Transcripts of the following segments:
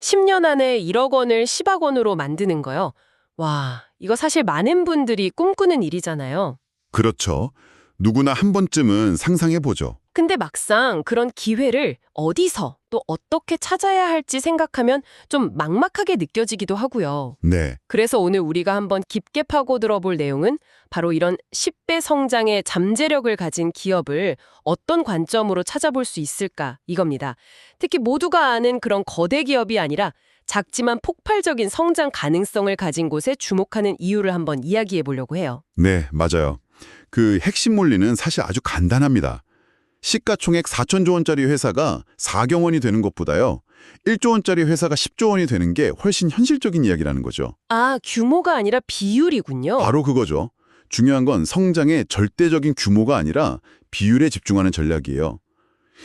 10년 안에 1억 원을 10억 원으로 만드는 거요. 와, 이거 사실 많은 분들이 꿈꾸는 일이잖아요. 그렇죠. 누구나 한 번쯤은 상상해보죠. 근데 막상 그런 기회를 어디서 또 어떻게 찾아야 할지 생각하면 좀 막막하게 느껴지기도 하고요. 네, 그래서 오늘 우리가 한번 깊게 파고들어 볼 내용은 바로 이런 10배 성장의 잠재력을 가진 기업을 어떤 관점으로 찾아볼 수 있을까 이겁니다. 특히 모두가 아는 그런 거대 기업이 아니라 작지만 폭발적인 성장 가능성을 가진 곳에 주목하는 이유를 한번 이야기해 보려고 해요. 네, 맞아요. 그 핵심 원리는 사실 아주 간단합니다. 시가총액 4천조 원짜리 회사가 4경 원이 되는 것보다요. 1조 원짜리 회사가 10조 원이 되는 게 훨씬 현실적인 이야기라는 거죠. 아, 규모가 아니라 비율이군요. 바로 그거죠. 중요한 건 성장의 절대적인 규모가 아니라 비율에 집중하는 전략이에요.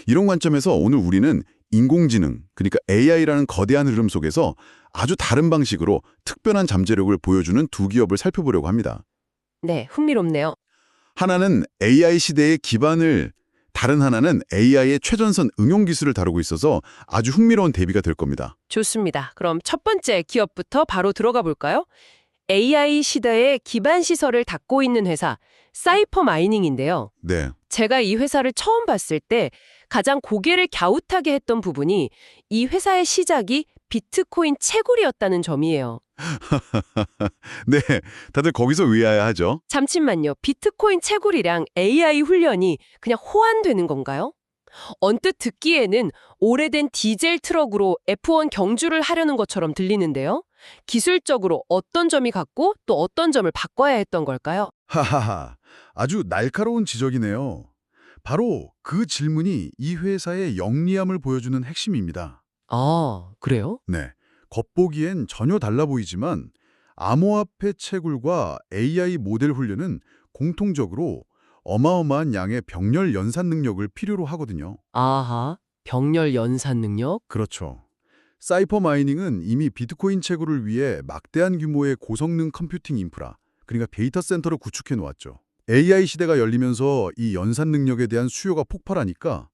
이런 관점에서 오늘 우리는 인공지능, 그러니까 AI라는 거대한 흐름 속에서 아주 다른 방식으로 특별한 잠재력을 보여주는 두 기업을 살펴보려고 합니다. 네, 흥미롭네요. 하나는 AI 시대의 기반을, 다른 하나는 AI의 최전선 응용 기술을 다루고 있어서 아주 흥미로운 대비가 될 겁니다. 좋습니다. 그럼 첫 번째 기업부터 바로 들어가 볼까요? AI 시대의 기반 시설을 닦고 있는 회사, 사이퍼 마이닝인데요. 네, 제가 이 회사를 처음 봤을 때 가장 고개를 갸웃하게 했던 부분이 이 회사의 시작이 비트코인 채굴이었다는 점이에요. 네, 다들 거기서 의아해하죠. 잠시만요. 비트코인 채굴이랑 AI 훈련이 그냥 호환되는 건가요? 언뜻 듣기에는 오래된 디젤 트럭으로 F1 경주를 하려는 것처럼 들리는데요. 기술적으로 어떤 점이 같고 또 어떤 점을 바꿔야 했던 걸까요? 하하하, 아주 날카로운 지적이네요. 바로 그 질문이 이 회사의 영리함을 보여주는 핵심입니다. 아, 그래요? 네, 겉보기엔 전혀 달라 보이지만 암호화폐 채굴과 AI 모델 훈련은 공통적으로 어마어마한 양의 병렬 연산 능력을 필요로 하거든요. 아하, 병렬 연산 능력? 그렇죠. 사이퍼 마이닝은 이미 비트코인 채굴을 위해 막대한 규모의 고성능 컴퓨팅 인프라, 그러니까 데이터 센터를 구축해 놓았죠. AI 시대가 열리면서 이 연산 능력에 대한 수요가 폭발하니까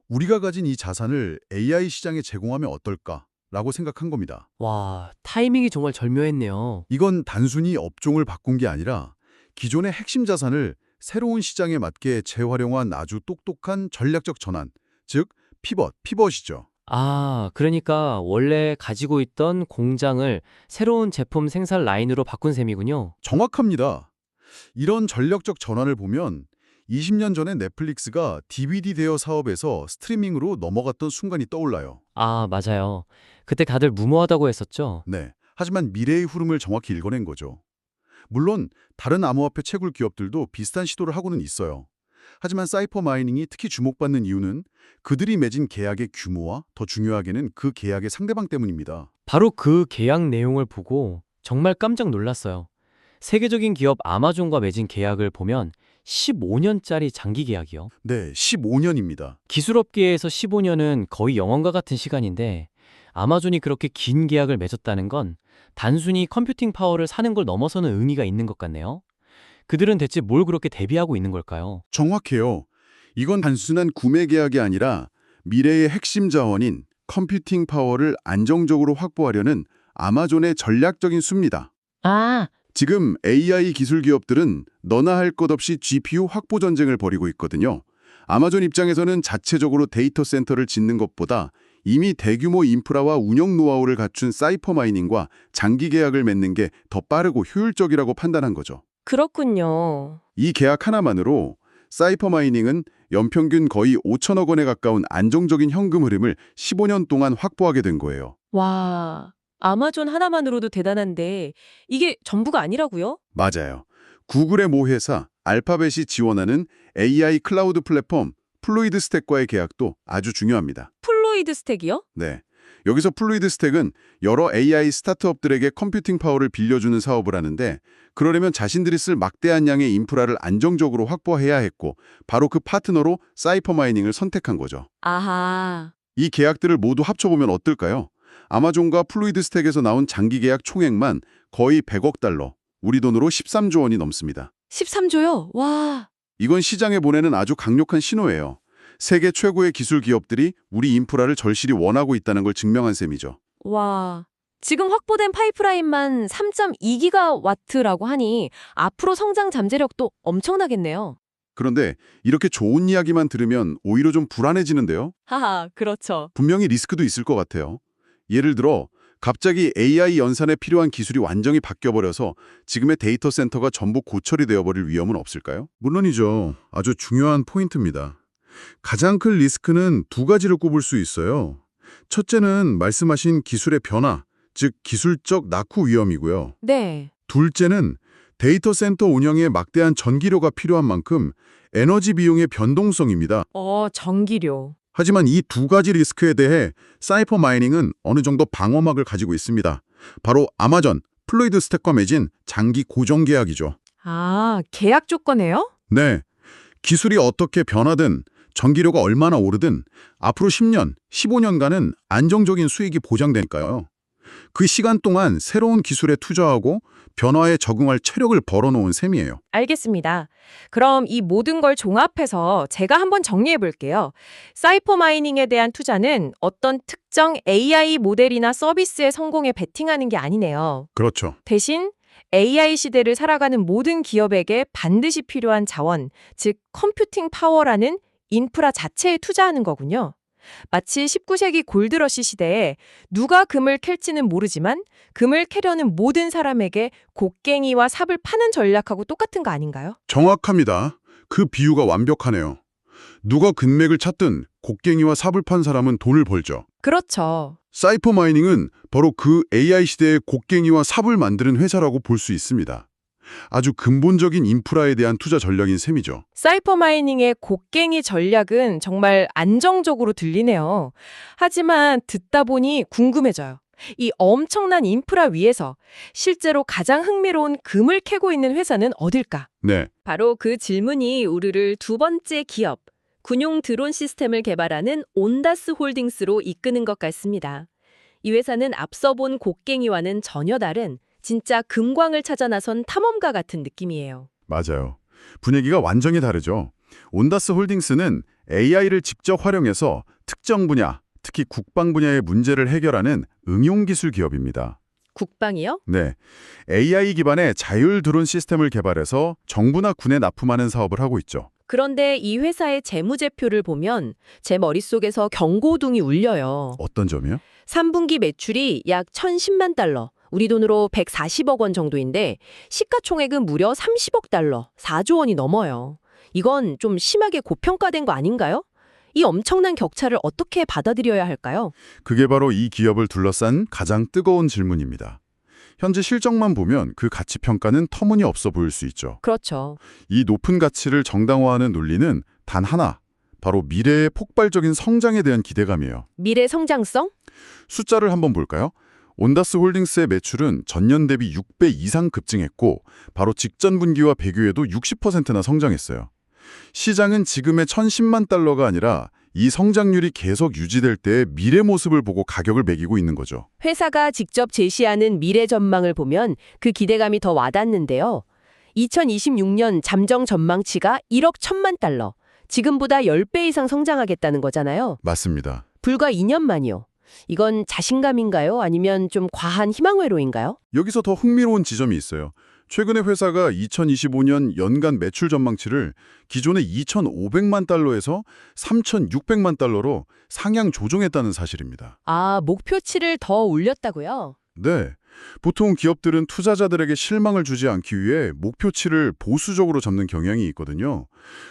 우리가 가진 이 자산을 AI 시장에 제공하면 어떨까라고 생각한 겁니다. 와, 타이밍이 정말 절묘했네요. 이건 단순히 업종을 바꾼 게 아니라 기존의 핵심 자산을 새로운 시장에 맞게 재활용한 아주 똑똑한 전략적 전환, 즉 피벗이죠. 아, 그러니까 원래 가지고 있던 공장을 새로운 제품 생산 라인으로 바꾼 셈이군요. 정확합니다. 이런 전략적 전환을 보면 20년 전에 넷플릭스가 DVD 대여 사업에서 스트리밍으로 넘어갔던 순간이 떠올라요. 아, 맞아요. 그때 다들 무모하다고 했었죠. 네. 하지만 미래의 흐름을 정확히 읽어낸 거죠. 물론 다른 암호화폐 채굴 기업들도 비슷한 시도를 하고는 있어요. 하지만 사이퍼 마이닝이 특히 주목받는 이유는 그들이 맺은 계약의 규모와 더 중요하게는 그 계약의 상대방 때문입니다. 바로 그 계약 내용을 보고 정말 깜짝 놀랐어요. 세계적인 기업 아마존과 맺은 계약을 보면 15년짜리 장기 계약이요. 네, 15년입니다. 기술업계에서 15년은 거의 영원과 같은 시간인데 아마존이 그렇게 긴 계약을 맺었다는 건 단순히 컴퓨팅 파워를 사는 걸 넘어서는 의미가 있는 것 같네요. 그들은 대체 뭘 그렇게 대비하고 있는 걸까요? 정확해요. 이건 단순한 구매 계약이 아니라 미래의 핵심 자원인 컴퓨팅 파워를 안정적으로 확보하려는 아마존의 전략적인 수입니다. 아, 지금 AI 기술 기업들은 너나 할 것 없이 GPU 확보 전쟁을 벌이고 있거든요. 아마존 입장에서는 자체적으로 데이터 센터를 짓는 것보다 이미 대규모 인프라와 운영 노하우를 갖춘 사이퍼 마이닝과 장기 계약을 맺는 게 더 빠르고 효율적이라고 판단한 거죠. 그렇군요. 이 계약 하나만으로 사이퍼 마이닝은 연평균 거의 5천억 원에 가까운 안정적인 현금 흐름을 15년 동안 확보하게 된 거예요. 와, 아마존 하나만으로도 대단한데 이게 전부가 아니라고요? 맞아요. 구글의 모 회사 알파벳이 지원하는 AI 클라우드 플랫폼 플루이드 스택과의 계약도 아주 중요합니다. 플루이드 스택이요? 네. 여기서 플루이드 스택은 여러 AI 스타트업들에게 컴퓨팅 파워를 빌려주는 사업을 하는데 그러려면 자신들이 쓸 막대한 양의 인프라를 안정적으로 확보해야 했고 바로 그 파트너로 사이퍼 마이닝을 선택한 거죠. 아하. 이 계약들을 모두 합쳐보면 어떨까요? 아마존과 플루이드 스택에서 나온 장기 계약 총액만 거의 100억 달러, 우리 돈으로 13조 원이 넘습니다. 13조요? 와. 이건 시장에 보내는 아주 강력한 신호예요. 세계 최고의 기술 기업들이 우리 인프라를 절실히 원하고 있다는 걸 증명한 셈이죠. 와, 지금 확보된 파이프라인만 3.2기가와트라고 하니 앞으로 성장 잠재력도 엄청나겠네요. 그런데 이렇게 좋은 이야기만 들으면 오히려 좀 불안해지는데요. 하하, 그렇죠. 분명히 리스크도 있을 것 같아요. 예를 들어 갑자기 AI 연산에 필요한 기술이 완전히 바뀌어버려서 지금의 데이터 센터가 전부 고철이 되어버릴 위험은 없을까요? 물론이죠. 아주 중요한 포인트입니다. 가장 큰 리스크는 두 가지를 꼽을 수 있어요. 첫째는 말씀하신 기술의 변화, 즉 기술적 낙후 위험이고요. 네. 둘째는 데이터 센터 운영에 막대한 전기료가 필요한 만큼 에너지 비용의 변동성입니다. 전기료. 하지만 이 두 가지 리스크에 대해 사이퍼 마이닝은 어느 정도 방어막을 가지고 있습니다. 바로 아마존, 플루이드 스택과 맺은 장기 고정 계약이죠. 아, 계약 조건이에요? 네, 기술이 어떻게 변하든 전기료가 얼마나 오르든 앞으로 10년, 15년간은 안정적인 수익이 보장되니까요. 그 시간 동안 새로운 기술에 투자하고 변화에 적응할 체력을 벌어놓은 셈이에요. 알겠습니다. 그럼 이 모든 걸 종합해서 제가 한번 정리해 볼게요. 사이퍼 마이닝에 대한 투자는 어떤 특정 AI 모델이나 서비스의 성공에 베팅하는 게 아니네요. 그렇죠. 대신 AI 시대를 살아가는 모든 기업에게 반드시 필요한 자원, 즉 컴퓨팅 파워라는 인프라 자체에 투자하는 거군요. 마치 19세기 골드러시 시대에 누가 금을 캘지는 모르지만 금을 캐려는 모든 사람에게 곡괭이와 삽을 파는 전략하고 똑같은 거 아닌가요? 정확합니다. 그 비유가 완벽하네요. 누가 금맥을 찾든 곡괭이와 삽을 판 사람은 돈을 벌죠. 그렇죠. 사이퍼 마이닝은 바로 그 AI 시대의 곡괭이와 삽을 만드는 회사라고 볼 수 있습니다. 아주 근본적인 인프라에 대한 투자 전략인 셈이죠. 사이퍼 마이닝의 곡괭이 전략은 정말 안정적으로 들리네요. 하지만 듣다 보니 궁금해져요. 이 엄청난 인프라 위에서 실제로 가장 흥미로운 금을 캐고 있는 회사는 어딜까? 네, 바로 그 질문이 우리를 두 번째 기업, 군용 드론 시스템을 개발하는 온다스 홀딩스로 이끄는 것 같습니다. 이 회사는 앞서 본 곡괭이와는 전혀 다른 진짜 금광을 찾아 나선 탐험가 같은 느낌이에요. 맞아요. 분위기가 완전히 다르죠. 온다스 홀딩스는 AI를 직접 활용해서 특정 분야, 특히 국방 분야의 문제를 해결하는 응용기술 기업입니다. 국방이요? 네, AI 기반의 자율 드론 시스템을 개발해서 정부나 군에 납품하는 사업을 하고 있죠. 그런데 이 회사의 재무제표를 보면 제 머릿속에서 경고등이 울려요. 어떤 점이요? 3분기 매출이 약 1,010만 달러, 우리 돈으로 140억 원 정도인데 시가총액은 무려 30억 달러, 4조 원이 넘어요. 이건 좀 심하게 고평가된 거 아닌가요? 이 엄청난 격차를 어떻게 받아들여야 할까요? 그게 바로 이 기업을 둘러싼 가장 뜨거운 질문입니다. 현재 실적만 보면 그 가치 평가는 터무니없어 보일 수 있죠. 그렇죠. 이 높은 가치를 정당화하는 논리는 단 하나, 바로 미래의 폭발적인 성장에 대한 기대감이에요. 미래 성장성? 숫자를 한번 볼까요? 온다스 홀딩스의 매출은 전년 대비 6배 이상 급증했고 바로 직전 분기와 비교해도 60%나 성장했어요. 시장은 지금의 1,010만 달러가 아니라 이 성장률이 계속 유지될 때의 미래 모습을 보고 가격을 매기고 있는 거죠. 회사가 직접 제시하는 미래 전망을 보면 그 기대감이 더 와닿는데요. 2026년 잠정 전망치가 1억 1천만 달러, 지금보다 10배 이상 성장하겠다는 거잖아요. 맞습니다. 불과 2년 만이요. 이건 자신감인가요? 아니면 좀 과한 희망회로인가요? 여기서 더 흥미로운 지점이 있어요. 최근에 회사가 2025년 연간 매출 전망치를 기존의 2,500만 달러에서 3,600만 달러로 상향 조정했다는 사실입니다. 아, 목표치를 더 올렸다고요? 네. 보통 기업들은 투자자들에게 실망을 주지 않기 위해 목표치를 보수적으로 잡는 경향이 있거든요.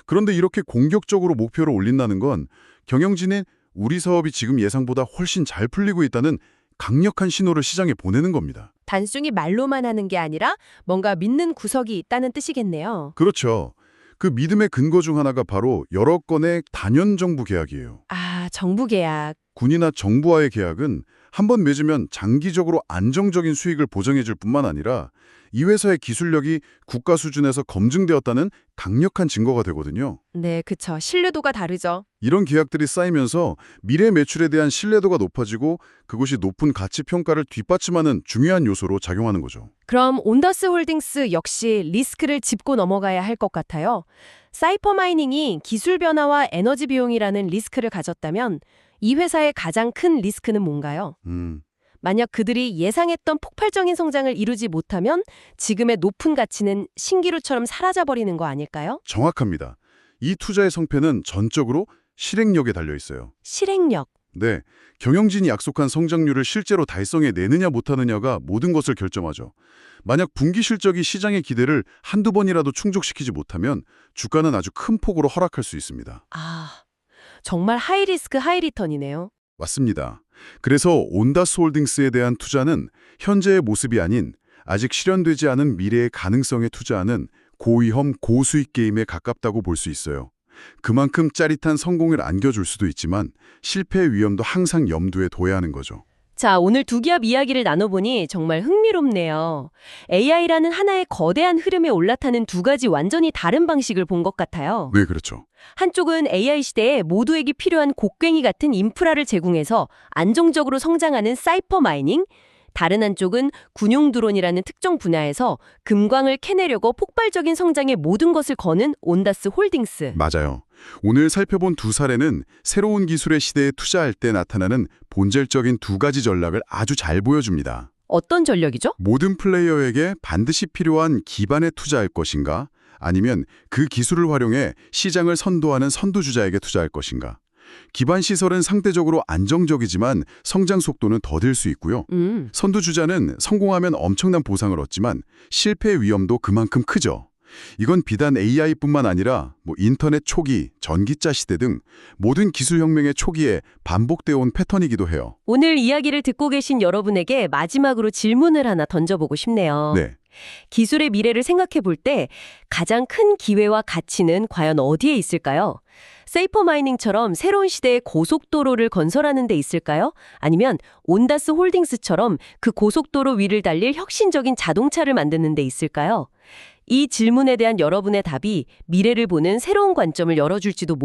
그런데 이렇게 공격적으로 목표를 올린다는 건 경영진의 우리 사업이 지금 예상보다 훨씬 잘 풀리고 있다는 강력한 신호를 시장에 보내는 겁니다. 단순히 말로만 하는 게 아니라 뭔가 믿는 구석이 있다는 뜻이겠네요. 그렇죠. 그 믿음의 근거 중 하나가 바로 여러 건의 단연 정부 계약이에요. 아, 정부 계약. 군이나 정부와의 계약은 한번 맺으면 장기적으로 안정적인 수익을 보장해줄 뿐만 아니라 이 회사의 기술력이 국가 수준에서 검증되었다는 강력한 증거가 되거든요. 네, 그쵸. 신뢰도가 다르죠. 이런 계약들이 쌓이면서 미래 매출에 대한 신뢰도가 높아지고 그것이 높은 가치 평가를 뒷받침하는 중요한 요소로 작용하는 거죠. 그럼 온다스 홀딩스 역시 리스크를 짚고 넘어가야 할 것 같아요. 사이퍼 마이닝이 기술 변화와 에너지 비용이라는 리스크를 가졌다면 이 회사의 가장 큰 리스크는 뭔가요? 만약 그들이 예상했던 폭발적인 성장을 이루지 못하면 지금의 높은 가치는 신기루처럼 사라져버리는 거 아닐까요? 정확합니다. 이 투자의 성패는 전적으로 실행력에 달려 있어요. 실행력. 네, 경영진이 약속한 성장률을 실제로 달성해 내느냐 못하느냐가 모든 것을 결정하죠. 만약 분기 실적이 시장의 기대를 한두 번이라도 충족시키지 못하면 주가는 아주 큰 폭으로 하락할 수 있습니다. 아, 정말 하이리스크 하이리턴이네요. 맞습니다. 그래서 온다스홀딩스에 대한 투자는 현재의 모습이 아닌 아직 실현되지 않은 미래의 가능성에 투자하는 고위험 고수익 게임에 가깝다고 볼 수 있어요. 그만큼 짜릿한 성공을 안겨줄 수도 있지만 실패의 위험도 항상 염두에 둬야 하는 거죠. 자, 오늘 두 기업 이야기를 나눠보니 정말 흥미롭네요. AI라는 하나의 거대한 흐름에 올라타는 두 가지 완전히 다른 방식을 본 것 같아요. 네, 그렇죠. 한쪽은 AI 시대에 모두에게 필요한 곡괭이 같은 인프라를 제공해서 안정적으로 성장하는 사이퍼 마이닝, 다른 한쪽은 군용 드론이라는 특정 분야에서 금광을 캐내려고 폭발적인 성장에 모든 것을 거는 온다스 홀딩스. 맞아요. 오늘 살펴본 두 사례는 새로운 기술의 시대에 투자할 때 나타나는 본질적인 두 가지 전략을 아주 잘 보여줍니다. 어떤 전략이죠? 모든 플레이어에게 반드시 필요한 기반에 투자할 것인가? 아니면 그 기술을 활용해 시장을 선도하는 선두주자에게 투자할 것인가? 기반 시설은 상대적으로 안정적이지만 성장 속도는 더딜 수 있고요. 선두주자는 성공하면 엄청난 보상을 얻지만 실패의 위험도 그만큼 크죠. 이건 비단 AI뿐만 아니라 인터넷 초기, 전기차 시대 등 모든 기술혁명의 초기에 반복되어 온 패턴이기도 해요. 오늘 이야기를 듣고 계신 여러분에게 마지막으로 질문을 하나 던져보고 싶네요. 네. 기술의 미래를 생각해 볼 때 가장 큰 기회와 가치는 과연 어디에 있을까요? 세이퍼 마이닝처럼 새로운 시대의 고속도로를 건설하는 데 있을까요? 아니면 온다스 홀딩스처럼 그 고속도로 위를 달릴 혁신적인 자동차를 만드는 데 있을까요? 이 질문에 대한 여러분의 답이 미래를 보는 새로운 관점을 열어줄지도 모릅니다.